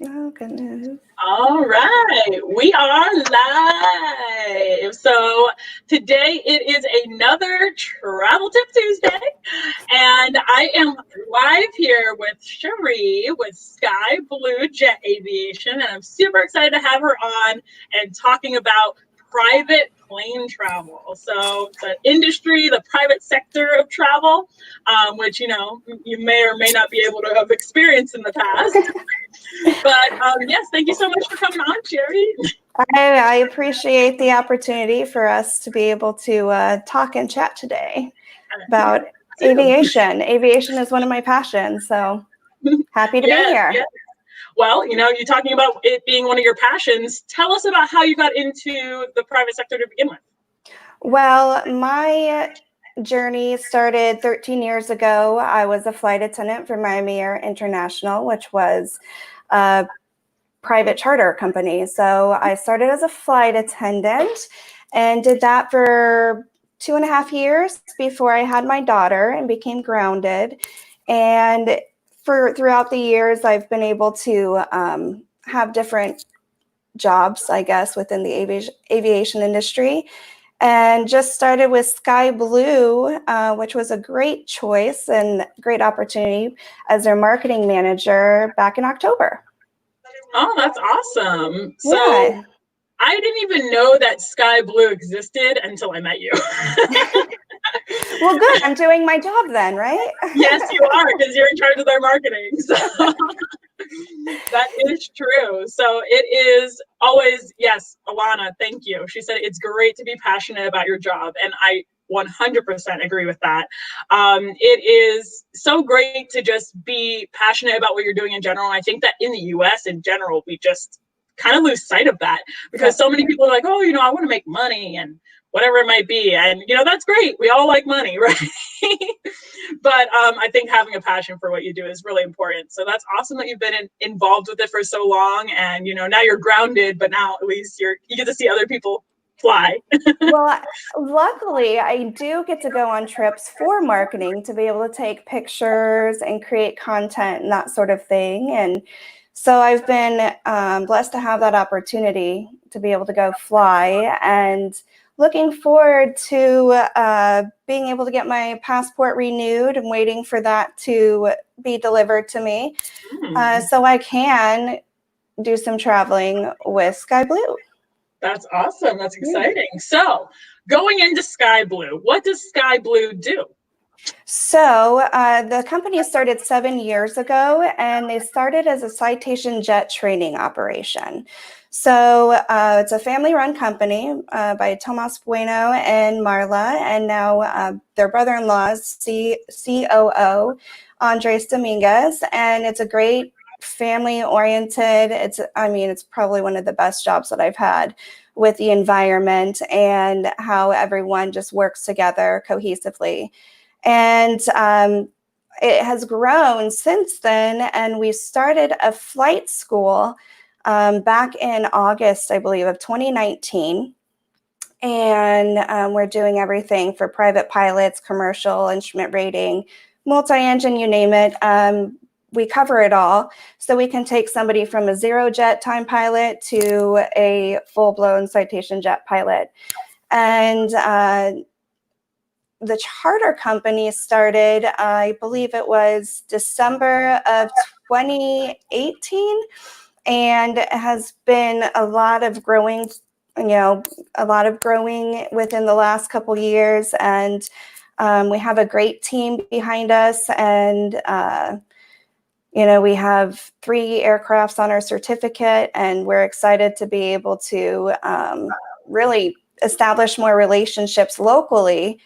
Oh, goodness. All right, we are live. So today it is another Travel Tip Tuesday, and I am live here with Cheree with Sky Blue Jet Aviation, and I'm super excited to have her on and talking about private plane travel. So the industry, the private sector of travel, which you may or may not be able to have experienced in the past. But yes, thank you so much for coming on, Cheree. I appreciate the opportunity for us to be able to talk and chat today about aviation. Aviation is one of my passions, so happy to be Yes, here. yes. Well, you're talking about it being one of your passions. Tell us about how you got into the private sector to begin with. Well, my journey started 13 years ago. I was a flight attendant for Miami Air International, which was a private charter company. So I started as a flight attendant and did that for 2.5 years before I had my daughter and became grounded. And throughout the years, I've been able to have different jobs, I guess, within the aviation industry. And just started with Sky Blu, which was a great choice and great opportunity as their marketing manager back in October. Oh, that's awesome. So Yeah. I didn't even know that Sky Blue existed until I met you. Well, good. I'm doing my job then, right? Yes, you are, because you're in charge of their marketing. So that is true. So it is always, yes, Alana, thank you. She said it's great to be passionate about your job. And I 100% agree with that. It is so great to just be passionate about what you're doing in general. I think that in the US in general, we just kind of lose sight of that because so many people are like, oh, I want to make money and whatever it might be. And, that's great. We all like money, right? But I think having a passion for what you do is really important. So that's awesome that you've been involved with it for so long. And, now you're grounded, but now at least you get to see other people fly. Well, luckily, I do get to go on trips for marketing to be able to take pictures and create content and that sort of thing. And so I've been blessed to have that opportunity to be able to go fly, and looking forward to being able to get my passport renewed and waiting for that to be delivered to me so I can do some traveling with Sky Blue. That's awesome. That's exciting. So going into Sky Blue, what does Sky Blue do? So the company started 7 years ago, and they started as a citation jet training operation. So it's a family-run company by Tomas Bueno and Marla, and now their brother-in-law's COO, Andres Dominguez, and it's a great family-oriented. It's probably one of the best jobs that I've had, with the environment and how everyone just works together cohesively. And it has grown since then, and we started a flight school back in August, I believe, of 2019. And we're doing everything for private pilots, commercial, instrument rating, multi-engine, you name it. We cover it all. So we can take somebody from a zero jet time pilot to a full-blown citation jet pilot. And the charter company started, I believe it was December of 2018, and it has been a lot of growing within the last couple years. And we have a great team behind us, and we have 3 aircrafts on our certificate, and we're excited to be able to really establish more relationships locally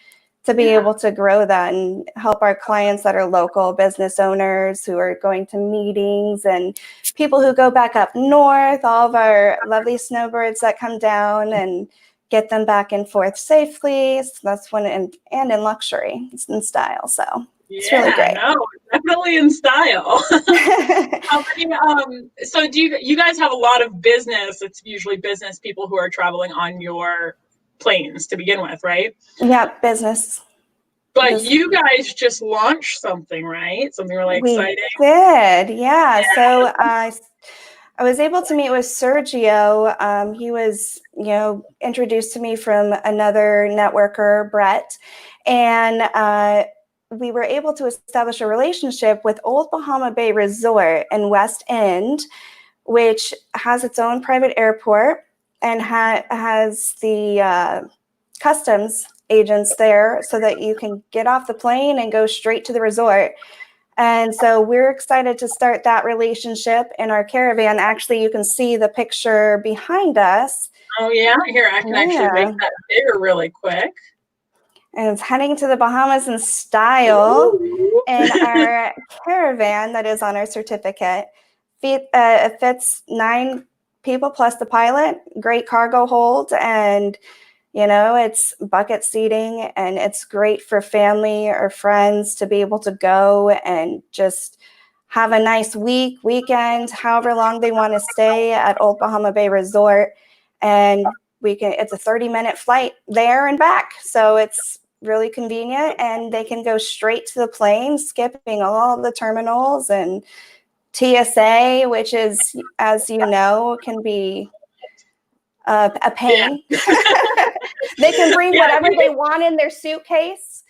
to be able to grow that and help our clients that are local business owners who are going to meetings, and people who go back up north, all of our lovely snowbirds that come down, and get them back and forth safely. So that's one, and in luxury, it's in style. So it's really great. No, definitely in style. So do you guys have a lot of business? It's usually business people who are traveling on your planes to begin with, right? Yeah, business. But you guys just launched something, right? Something really exciting. We did, yeah. So I was able to meet with Sergio. He was, introduced to me from another networker, Brett, and we were able to establish a relationship with Old Bahama Bay Resort in West End, which has its own private airport and has the customs agents there so that you can get off the plane and go straight to the resort. And so we're excited to start that relationship in our caravan. Actually, you can see the picture behind us. Oh yeah, here, I can actually make that bigger really quick. And it's heading to the Bahamas in style. And our caravan that is on our certificate fits 9 people plus the pilot, great cargo hold, and it's bucket seating, and it's great for family or friends to be able to go and just have a nice weekend, however long they want to stay at Old Bahama Bay Resort. And it's a 30-minute flight there and back. So it's really convenient, and they can go straight to the plane, skipping all the terminals and TSA, which is, as you know, can be a pain. Yeah. They can bring whatever they want in their suitcase.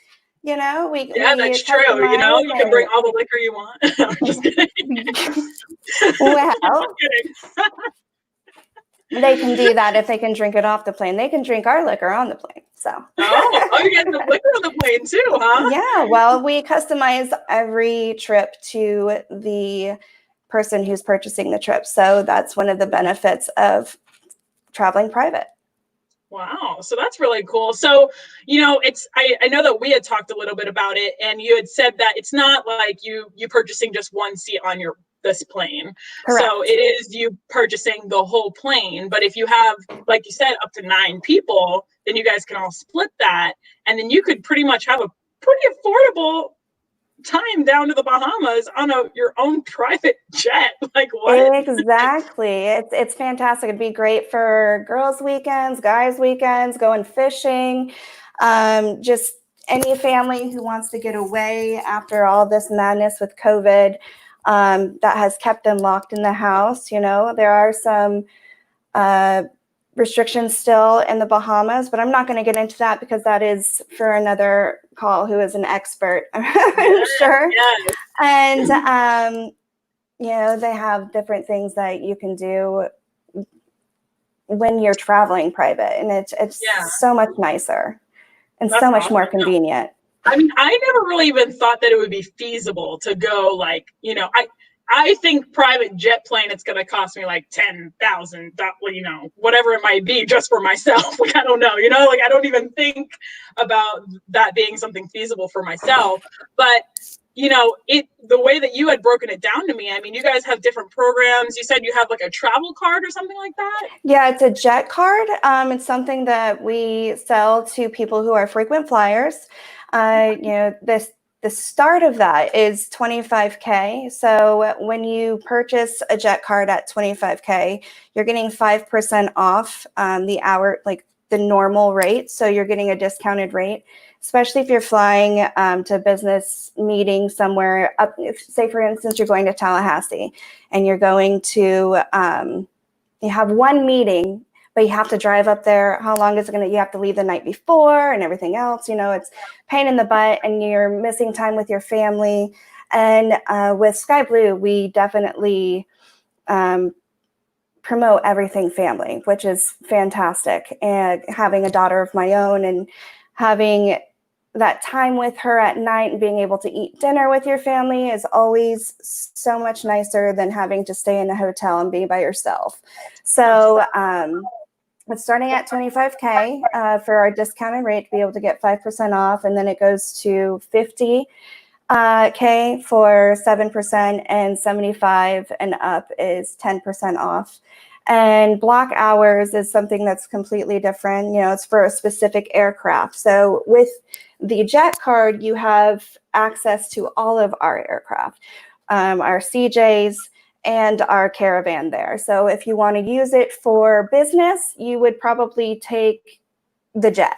That's true. You can bring all the liquor you want. I'm just kidding. Well, I'm kidding. They can do that if they can drink it off the plane. They can drink our liquor on the plane. So. You get the liquor on the plane too, huh? Yeah. Well, we customize every trip to the person who's purchasing the trip. So that's one of the benefits of traveling private. Wow. So that's really cool. So, I know that we had talked a little bit about it, and you had said that it's not like you purchasing just one seat on this plane. Correct. So it is you purchasing the whole plane. But if you have, like you said, up to 9 people, then you guys can all split that. And then you could pretty much have a pretty affordable time down to the Bahamas on your own private jet. Like what? Exactly. It's fantastic. It'd be great for girls' weekends, guys' weekends, going fishing, just any family who wants to get away after all this madness with COVID that has kept them locked in the house. There are some restrictions still in the Bahamas, but I'm not going to get into that because that is for another call who is an expert, I'm sure. Yes. And, they have different things that you can do when you're traveling private, and it's so much nicer and so much more convenient. I mean, I never really even thought that it would be feasible to go I think private jet plane, it's going to cost me like $10,000, whatever it might be just for myself. Like, I don't know, I don't even think about that being something feasible for myself. But, the way that you had broken it down to me, I mean, you guys have different programs. You said you have like a travel card or something like that? Yeah, it's a jet card. It's something that we sell to people who are frequent flyers. The start of that is $25K. So when you purchase a jet card at $25K, you're getting 5% off the hour, like the normal rate. So you're getting a discounted rate, especially if you're flying to a business meeting somewhere up. Say, for instance, you're going to Tallahassee and you're going to, you have one meeting, but you have to drive up there. How long is it going to, you have to leave the night before and everything else, it's pain in the butt and you're missing time with your family. And with Sky Blu, we definitely promote everything family, which is fantastic. And having a daughter of my own and having that time with her at night and being able to eat dinner with your family is always so much nicer than having to stay in a hotel and be by yourself. So, it's starting at $25K for our discounted rate to be able to get 5% off, and then it goes to $50K for 7%, and 75 and up is 10% off. And block hours is something that's completely different. It's for a specific aircraft. So with the jet card, you have access to all of our aircraft, our CJs, and our caravan there. So if you want to use it for business, you would probably take the jet.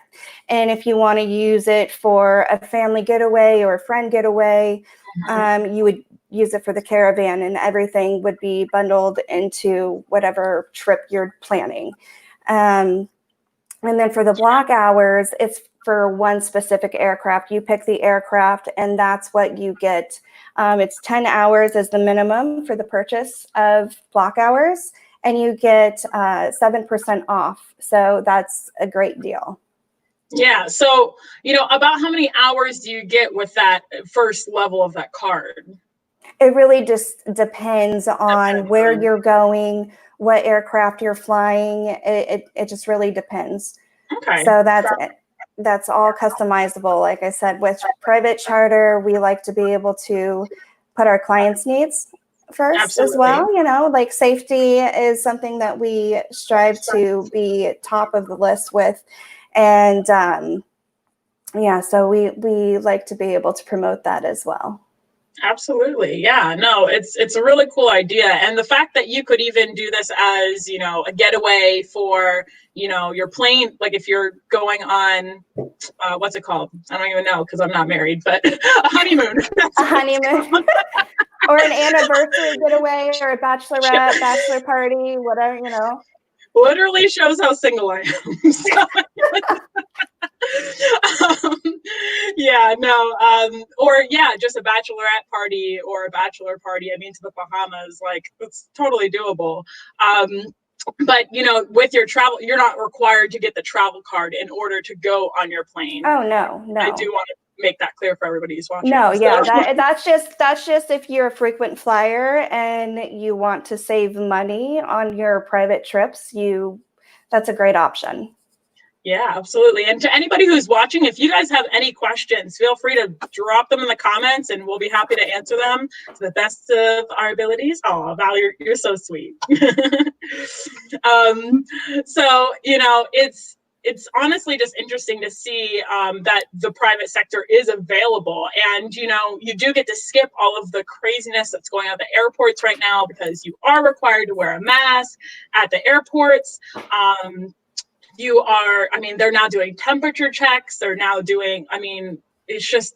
And if you want to use it for a family getaway or a friend getaway, you use it for the caravan, and everything would be bundled into whatever trip you're planning. And then for the block hours, it's for one specific aircraft. You pick the aircraft, and that's what you get. It's 10 hours is the minimum for the purchase of block hours, and you get 7% off. So that's a great deal. Yeah. So, about how many hours do you get with that first level of that card? It really just depends on where you're going, what aircraft you're flying. It just really depends. Okay. So that's all customizable. Like I said, with private charter, we like to be able to put our clients' needs first. Absolutely. As well. Like safety is something that we strive to be top of the list with. And so we like to be able to promote that as well. Absolutely. Yeah, no, it's a really cool idea. And the fact that you could even do this as, a getaway for, your plane, like if you're going on, what's it called? I don't even know because I'm not married, but a honeymoon. A honeymoon. Or an anniversary getaway or a bachelorette, bachelor party, whatever, Literally shows how single I am. Just a bachelorette party or a bachelor party. I mean, to the Bahamas, like it's totally doable. But with your travel, you're not required to get the travel card in order to go on your plane. Oh no. I do want to make that clear for everybody who's watching. No, that's just if you're a frequent flyer and you want to save money on your private trips, that's a great option. Yeah, absolutely. And to anybody who's watching, if you guys have any questions, feel free to drop them in the comments and we'll be happy to answer them to the best of our abilities. Oh, Val, you're so sweet. It's honestly just interesting to see that the private sector is available. And, you do get to skip all of the craziness that's going on at the airports right now because you are required to wear a mask at the airports. They're now doing temperature checks. They're now doing, it's just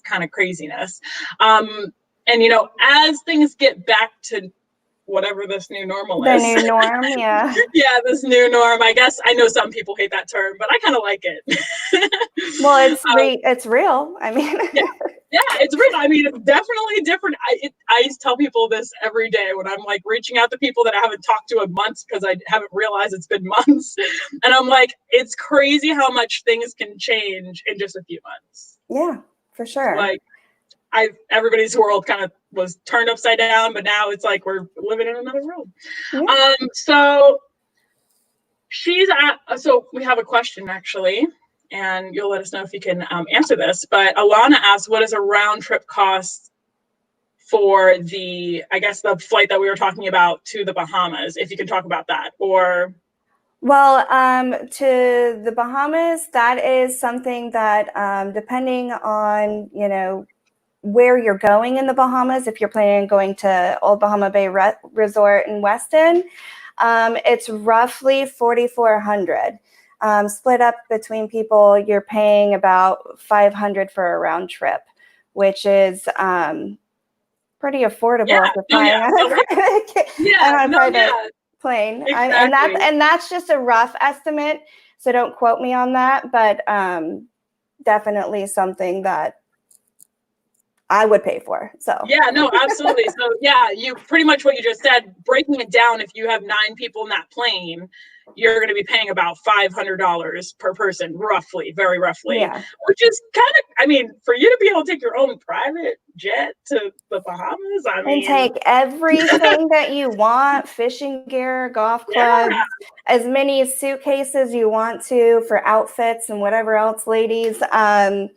kind of craziness. As things get back to whatever this new normal is. The new norm, yeah. Yeah, this new norm. I guess I know some people hate that term, but I kind of like it. Well, it's real. Yeah, it's real. It's definitely different. I tell people this every day when I'm like reaching out to people that I haven't talked to in months because I haven't realized it's been months. And I'm like, it's crazy how much things can change in just a few months. Yeah, for sure. Like everybody's world kind of was turned upside down, but now it's like we're living in another world. Yeah. So we have a question actually, and you'll let us know if you can answer this. But Alana asked, what is a round trip cost for the flight that we were talking about to the Bahamas? If you can talk about that, or. Well, to the Bahamas, that is something that depending on, where you're going in the Bahamas, if you're planning on going to Old Bahama Bay Resort in Weston, it's roughly $4,400. Split up between people, you're paying about $500 for a round trip, which is pretty affordable if you're flying on a private plane. Exactly. And that's just a rough estimate, so don't quote me on that, but definitely something that I would pay for. So yeah, no, absolutely. So yeah, you pretty much what you just said, breaking it down, if you have 9 people in that plane, you're going to be paying about $500 per person, roughly, very roughly, which is kind of, for you to be able to take your own private jet to the Bahamas, and take everything that you want, fishing gear, golf clubs, as many suitcases you want to for outfits and whatever else, ladies. Exactly.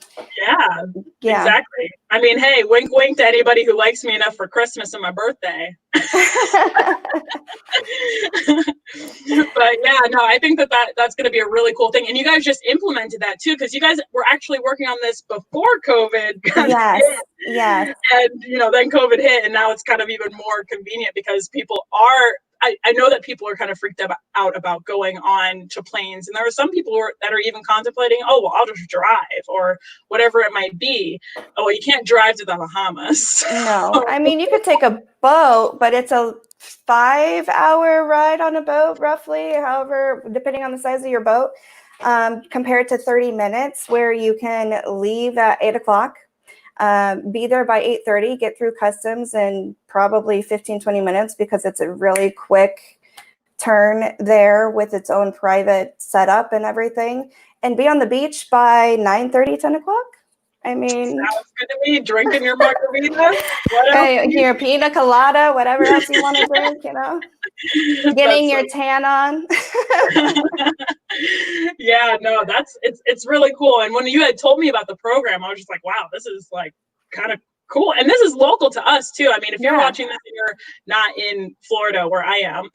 Hey, wink, wink to anybody who likes me enough for Christmas and my birthday. But yeah, no, I think that's going to be a really cool thing. And you guys just implemented that too, because you guys were actually working on this before COVID. Yes. And, then COVID hit, and now it's kind of even more convenient because people are, I know that people are kind of freaked out about going on to planes. And there are some people that are even contemplating, oh, well, I'll just drive or whatever it might be. Oh, well, you can't drive to the Bahamas. No, I mean, you could take a boat, but it's a 5-hour ride on a boat, roughly, however, depending on the size of your boat, compared to 30 minutes, where you can leave at 8 o'clock, be there by 8:30, get through customs in probably 15-20 minutes, because it's a really quick turn there with its own private setup and everything, and be on the beach by 9:30, 10 o'clock. I mean, sounds good to me. Drinking your margarita, your pina colada, whatever else you want to drink, getting your tan on. Yeah, no, it's really cool. And when you had told me about the program, I was just like, wow, this is like kind of cool. And this is local to us too. I mean, if you're watching this and you're not in Florida where I am,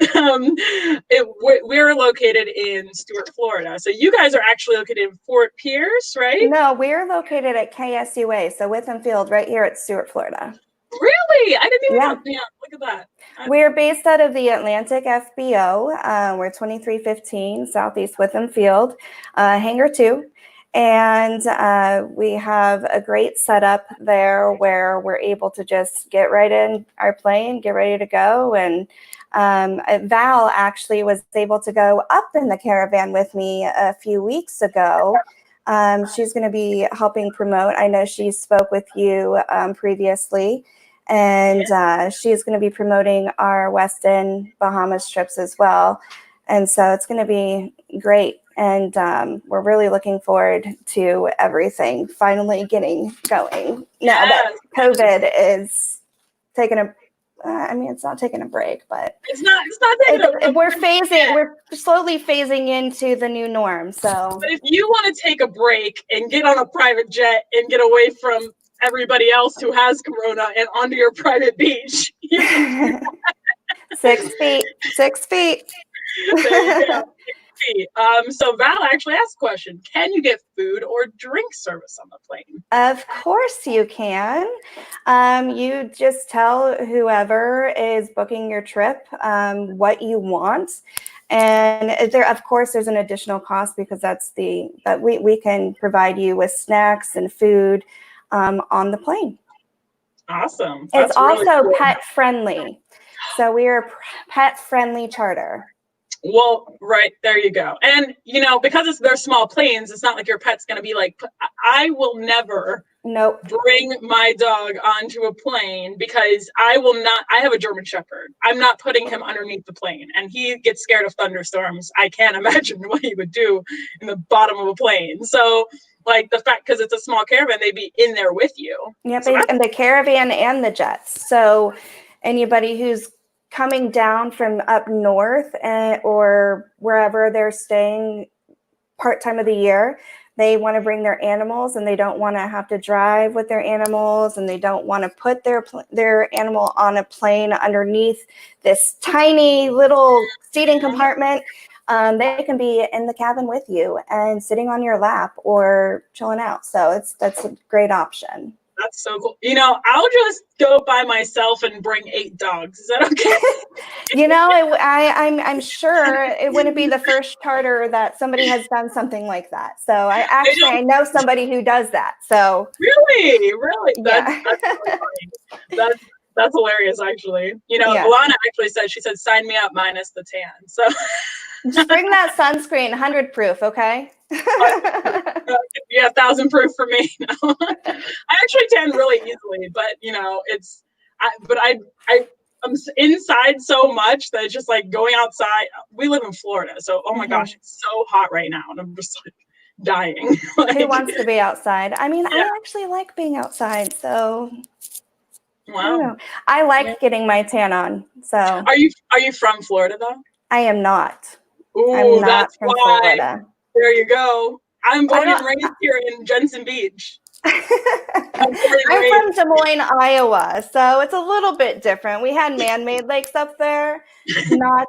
we're located in Stewart, Florida. So you guys are actually located in Fort Pierce, right? No, we're located at KSUA, so Witham Field, right here at Stewart, Florida. Really? I didn't even know. Yeah, look at that. We're based out of the Atlantic FBO. We're 2315 Southeast Witham Field, Hangar 2. And we have a great setup there where we're able to just get right in our plane, get ready to go. And Val actually was able to go up in the Caravan with me a few weeks ago. She's going to be helping promote. I know she spoke with you previously, and she's going to be promoting our Westin Bahamas trips as well. And so it's going to be great. And we're really looking forward to everything finally getting going. Now that COVID is taking it's not taking a break, but it's not taking a break. We're slowly phasing into the new norm. So, but if you want to take a break and get on a private jet and get away from everybody else who has corona and onto your private beach, you can 6 feet. 6 feet. There you go. So Val actually asked a question: can you get food or drink service on the plane? Of course you can. You just tell whoever is booking your trip what you want, and of course there's an additional cost, because but we can provide you with snacks and food on the plane. Awesome. It's also really cool. Pet friendly, so we are a pet friendly charter. Well, right, there you go. And, because they're small planes, it's not like your pet's going to be like, I will never bring my dog onto a plane, because I have a German Shepherd. I'm not putting him underneath the plane, and he gets scared of thunderstorms. I can't imagine what he would do in the bottom of a plane. So like the fact, because it's a small caravan, they'd be in there with you. Yep, and the caravan and the jets. So anybody who's coming down from up north or wherever they're staying part-time of the year, they want to bring their animals, and they don't want to have to drive with their animals, and they don't want to put their animal on a plane underneath this tiny little seating compartment. They can be in the cabin with you and sitting on your lap or chilling out. So that's a great option. That's so cool. I'll just go by myself and bring 8 dogs. Is that okay? I'm sure it wouldn't be the first charter that somebody has done something like that. So I know somebody who does that. So really, that's really funny. That's hilarious, actually. Alana actually said, sign me up minus the tan. So just bring that sunscreen, 100 proof, okay? Yeah, 1,000 proof for me. No. I actually tan really easily, but I'm inside so much that it's just like going outside. We live in Florida, so oh my gosh, it's so hot right now, and I'm just like dying. Who wants to be outside? I mean, I actually like being outside, so. Wow. I like getting my tan on. So are you from Florida though? I am not. Ooh, I'm not that's from why. Florida. There you go. I'm born and raised here in Jensen Beach. I'm from Des Moines, Iowa, so it's a little bit different. We had man-made lakes up there, not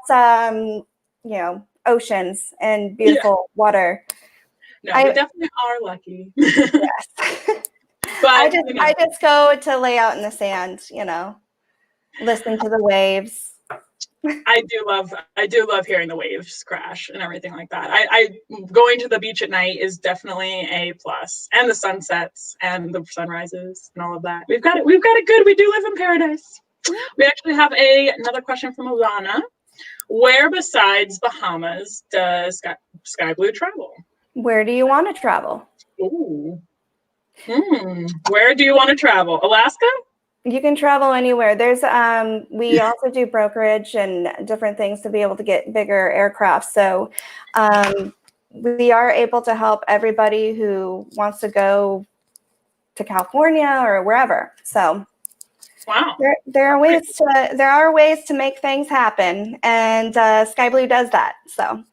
oceans and beautiful water. No, we definitely are lucky. Yes. But I just go to lay out in the sand, listen to the waves. I do love hearing the waves crash and everything like that. I going to the beach at night is definitely a plus, and the sunsets and the sunrises and all of that. We've got it good. We do live in paradise. We actually have another question from Alana. Where besides Bahamas does Sky Blue travel? Where do you want to travel? Ooh. Where do you want to travel? Alaska? You can travel anywhere. There's we also do brokerage and different things to be able to get bigger aircraft. So we are able to help everybody who wants to go to California or wherever. So wow, there are ways to make things happen, and Sky Blue does that. So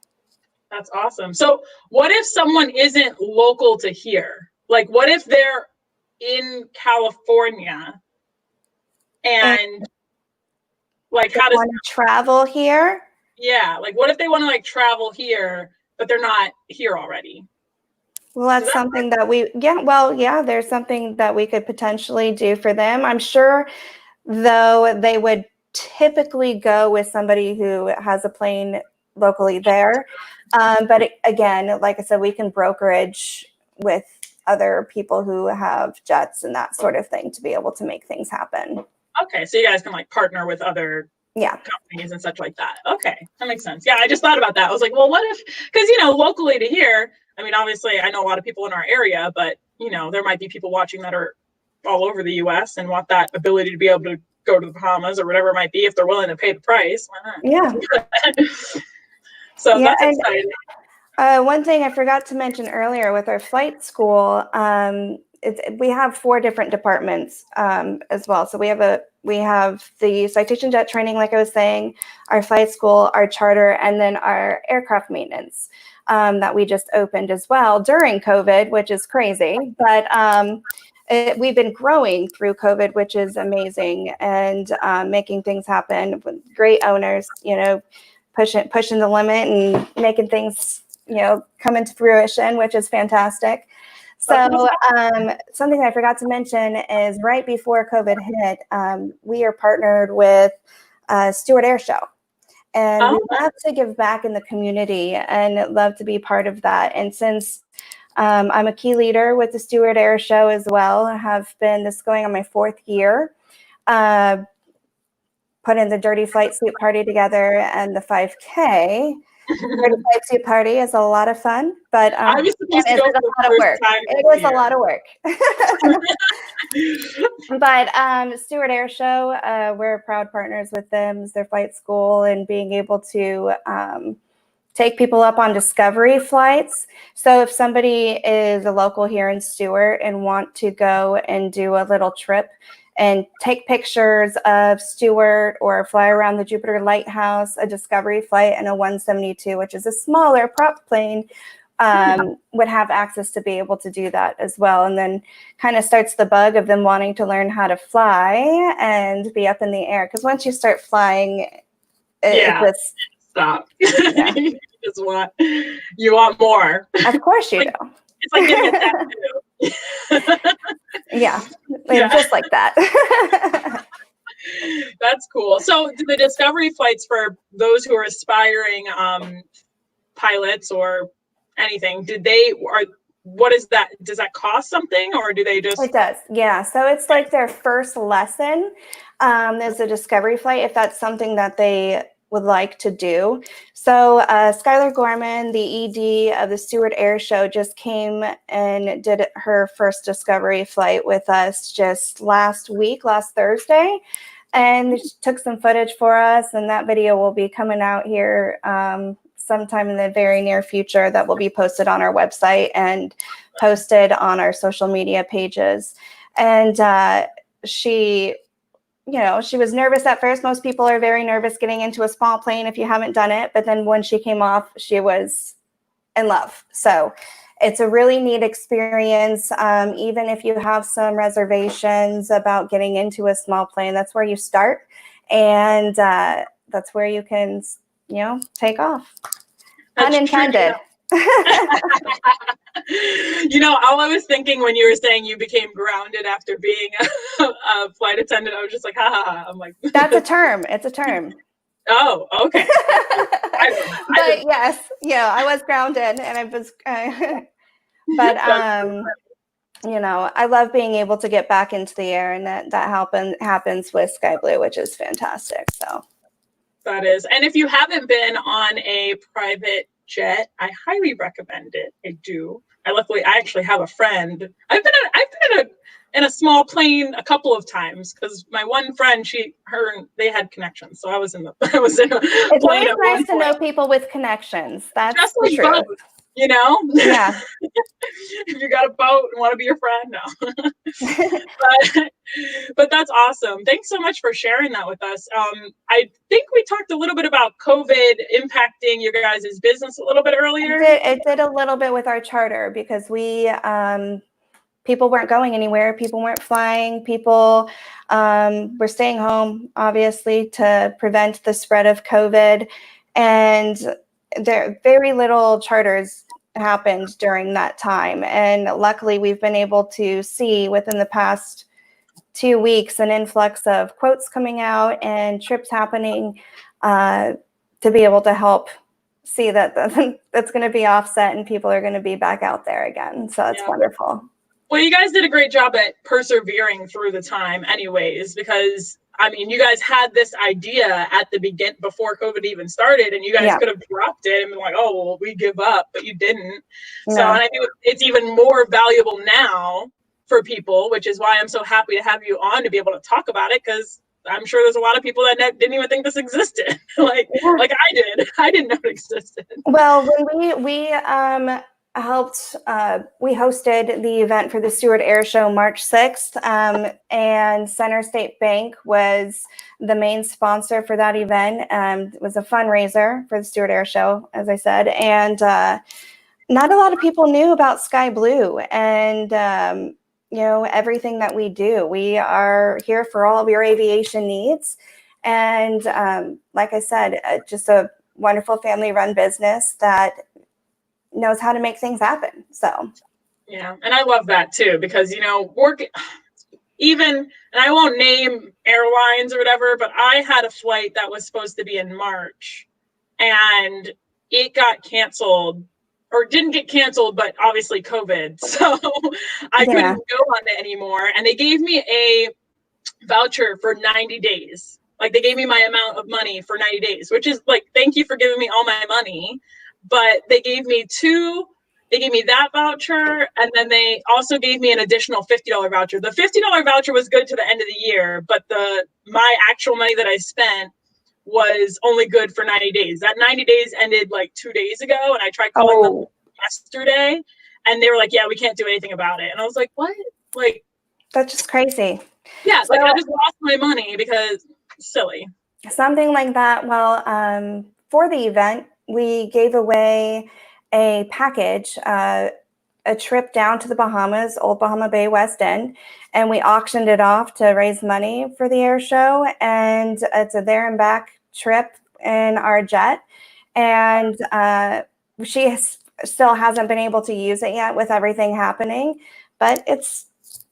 that's awesome. So what if someone isn't local to here? Like, what if they're in California? And like, how does want to travel here? Yeah, like what if they want to like travel here, but they're not here already? Well, that's something that there's something that we could potentially do for them. I'm sure, though, they would typically go with somebody who has a plane locally there. But again, like I said, we can brokerage with other people who have jets and that sort of thing to be able to make things happen. Okay, so you guys can like partner with other companies and such like that. Okay, that makes sense. Yeah, I just thought about that. I was like, well, what if, because locally to here, I mean, obviously I know a lot of people in our area, but there might be people watching that are all over the US and want that ability to be able to go to the Bahamas or whatever it might be if they're willing to pay the price. Why not? Yeah. So that's exciting. One thing I forgot to mention earlier with our flight school, we have 4 different departments as well. So we have the citation jet training, like I was saying, our flight school, our charter, and then our aircraft maintenance that we just opened as well during COVID, which is crazy. But we've been growing through COVID, which is amazing, and making things happen with great owners, pushing the limit and making things, come into fruition, which is fantastic. So something I forgot to mention is right before COVID hit, we are partnered with Steward Air Show. And we love to give back in the community and love to be part of that. And since I'm a key leader with the Steward Air Show as well, I have been going on my 4th year, putting the Dirty Flight Suit Party together and the 5K. Dirty Flight Suit Party is a lot of fun, but I was supposed to go for the first time. It was a lot of work. But Steward Air Show, we're proud partners with them as their flight school, and being able to take people up on discovery flights. So if somebody is a local here in Stewart and want to go and do a little trip and take pictures of Stewart or fly around the Jupiter Lighthouse, a discovery flight, and a 172, which is a smaller prop plane, would have access to be able to do that as well. And then kind of starts the bug of them wanting to learn how to fly and be up in the air. Because once you start flying, stop. Yeah. you want more. Of course you do. It's like getting a tattoo. Yeah, just like that. That's cool. So the discovery flights for those who are aspiring pilots or anything, what is that? Does that cost something, or do they just? It does, yeah. So it's like their first lesson. There's a discovery flight if that's something that they would like to do. So Skylar Gorman, the ED of the Steward Air Show, just came and did her first discovery flight with us just last Thursday, and she took some footage for us, and that video will be coming out here sometime in the very near future. That will be posted on our website and posted on our social media pages. And she was nervous at first. Most people are very nervous getting into a small plane if you haven't done it. But then when she came off, she was in love. So it's a really neat experience. Even if you have some reservations about getting into a small plane, that's where you start. And that's where you can, take off. Unintended. All I was thinking when you were saying you became grounded after being a flight attendant, I was just like, ha ha ha. I'm like, that's a term. It's a term. Oh, okay. But yes, I was grounded, and I was, but I love being able to get back into the air, and that happens with Sky Blue, which is fantastic. So that is, and if you haven't been on a private jet, I highly recommend it. I do. I actually have a friend. I've been in a small plane a couple of times because my one friend, they had connections, so I was in a it's plane. always nice to know people with connections. That's just the like truth. both, you know? Yeah. If you got a boat and want to be your friend, no. but that's awesome. Thanks so much for sharing that with us. I think we talked a little bit about COVID impacting your guys' business a little bit earlier. It did a little bit with our charter because people weren't going anywhere. People weren't flying. People were staying home, obviously, to prevent the spread of COVID. And very little charters happened during that time. And luckily, we've been able to see within the past 2 weeks an influx of quotes coming out and trips happening to be able to help see that that's going to be offset and people are going to be back out there again. So it's wonderful. Well, you guys did a great job at persevering through the time anyways, because you guys had this idea at the beginning before COVID even started, and you guys could have dropped it and been like, oh, well, we give up, but you didn't. No. So, and I think it's even more valuable now for people, which is why I'm so happy to have you on to be able to talk about it, because I'm sure there's a lot of people that didn't even think this existed. like I did. I didn't know it existed. Well, when we we hosted the event for the Steward Air Show March 6th, and Center State Bank was the main sponsor for that event. It was a fundraiser for the Steward Air Show, as I said, and not a lot of people knew about Sky Blue and everything that we do. We are here for all of your aviation needs, and like I said, just a wonderful family-run business that knows how to make things happen. So yeah, and I love that too, because and I won't name airlines or whatever, but I had a flight that was supposed to be in March and it got canceled, or didn't get canceled, but obviously COVID, so I couldn't go on it anymore, and they gave me a voucher for 90 days. Like, they gave me my amount of money for 90 days, which is like, thank you for giving me all my money. But they gave me that voucher, and then they also gave me an additional $50 voucher. The $50 voucher was good to the end of the year, but my actual money that I spent was only good for 90 days. That 90 days ended like 2 days ago, and I tried calling them yesterday, and they were like, yeah, we can't do anything about it. And I was like, what? Like, that's just crazy. Yeah, so, like, I just lost my money because silly. Something like that. Well, for the event, we gave away a package, a trip down to the Bahamas, Old Bahama Bay, West End, and we auctioned it off to raise money for the air show. And it's a there and back trip in our jet. And she still hasn't been able to use it yet with everything happening, but it's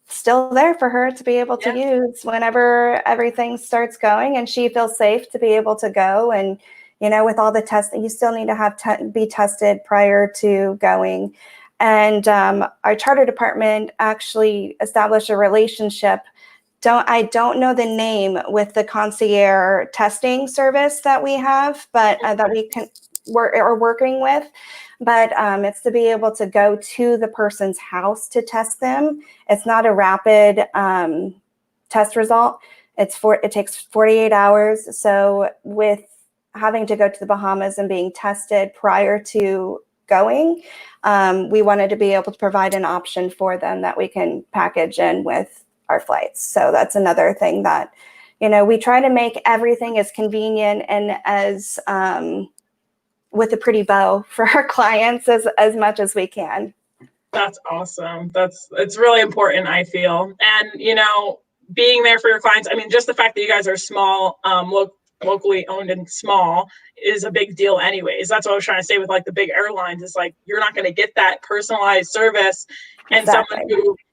still there for her to be able to use whenever everything starts going, and she feels safe to be able to go. And with all the tests, you still need to have be tested prior to going. And our charter department actually established a relationship. I don't know the name with the concierge testing service that we have, but that we're working with. But it's to be able to go to the person's house to test them. It's not a rapid test result. It takes 48 hours. So with having to go to the Bahamas and being tested prior to going, we wanted to be able to provide an option for them that we can package in with our flights. So that's another thing that, we try to make everything as convenient and as with a pretty bow for our clients as much as we can. That's awesome. It's really important, I feel. And, being there for your clients, just the fact that you guys are small, locally owned and small is a big deal anyways. That's what I was trying to say with like the big airlines, is like, you're not going to get that personalized service and someone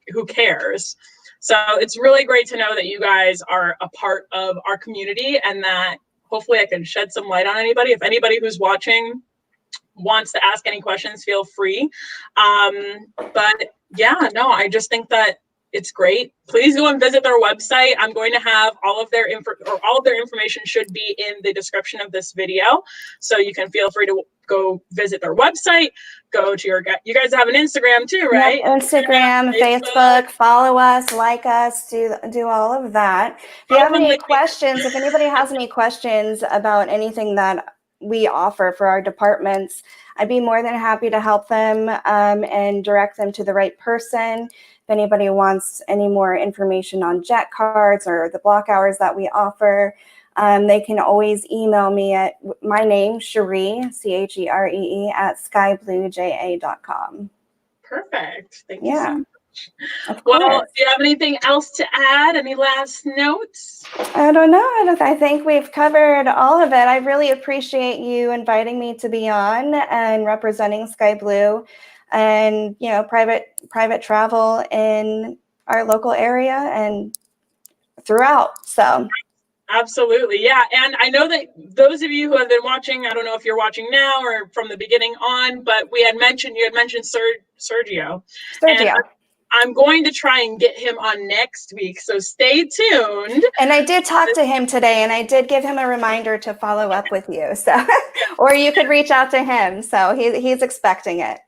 who cares. So it's really great to know that you guys are a part of our community and that hopefully I can shed some light on anybody. If anybody who's watching wants to ask any questions, feel free. But yeah, no, I just think that it's great. Please go and visit their website. I'm going to have all of their information should be in the description of this video. So you can feel free to go visit their website, go to you guys have an Instagram too, right? Yep, Instagram, Facebook, follow us, like us, do all of that. If you have any questions, if anybody has any questions about anything that we offer for our departments, I'd be more than happy to help them and direct them to the right person. If anybody wants any more information on jet cards or the block hours that we offer, they can always email me at my name, Cheree, Cheree, at skyblueja.com. Perfect. Thank you so much. Well, do you have anything else to add? Any last notes? I don't know. I think we've covered all of it. I really appreciate you inviting me to be on and representing Sky Blue and, you know, private travel in our local area and throughout. So absolutely. Yeah. And I know that those of you who have been watching, I don't know if you're watching now or from the beginning on, but you had mentioned Sergio. And I'm going to try and get him on next week. So stay tuned. And I did talk to him today, and I did give him a reminder to follow up with you. So, or you could reach out to him. So he's expecting it.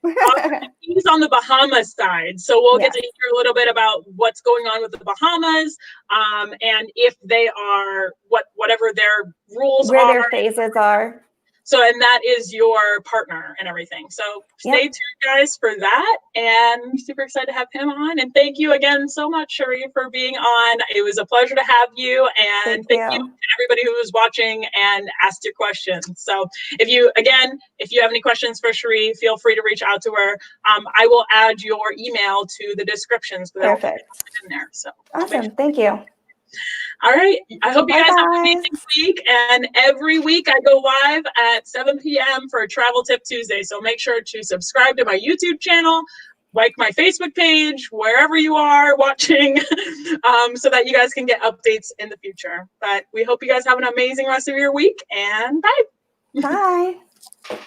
He's on the Bahamas side. So we'll get to hear a little bit about what's going on with the Bahamas, and if they are whatever their rules where are. Their phases are. So, and that is your partner and everything. So stay tuned, guys, for that. And super excited to have him on. And thank you again so much, Cheree, for being on. It was a pleasure to have you. And thank you to everybody who was watching and asked your questions. So if you have any questions for Cheree, feel free to reach out to her. I will add your email to the descriptions. Perfect. In there. So awesome. Thank you. All right. I hope you guys have an amazing week. And every week I go live at 7 p.m. for Travel Tip Tuesday. So make sure to subscribe to my YouTube channel, like my Facebook page, wherever you are watching, so that you guys can get updates in the future. But we hope you guys have an amazing rest of your week, and bye. Bye.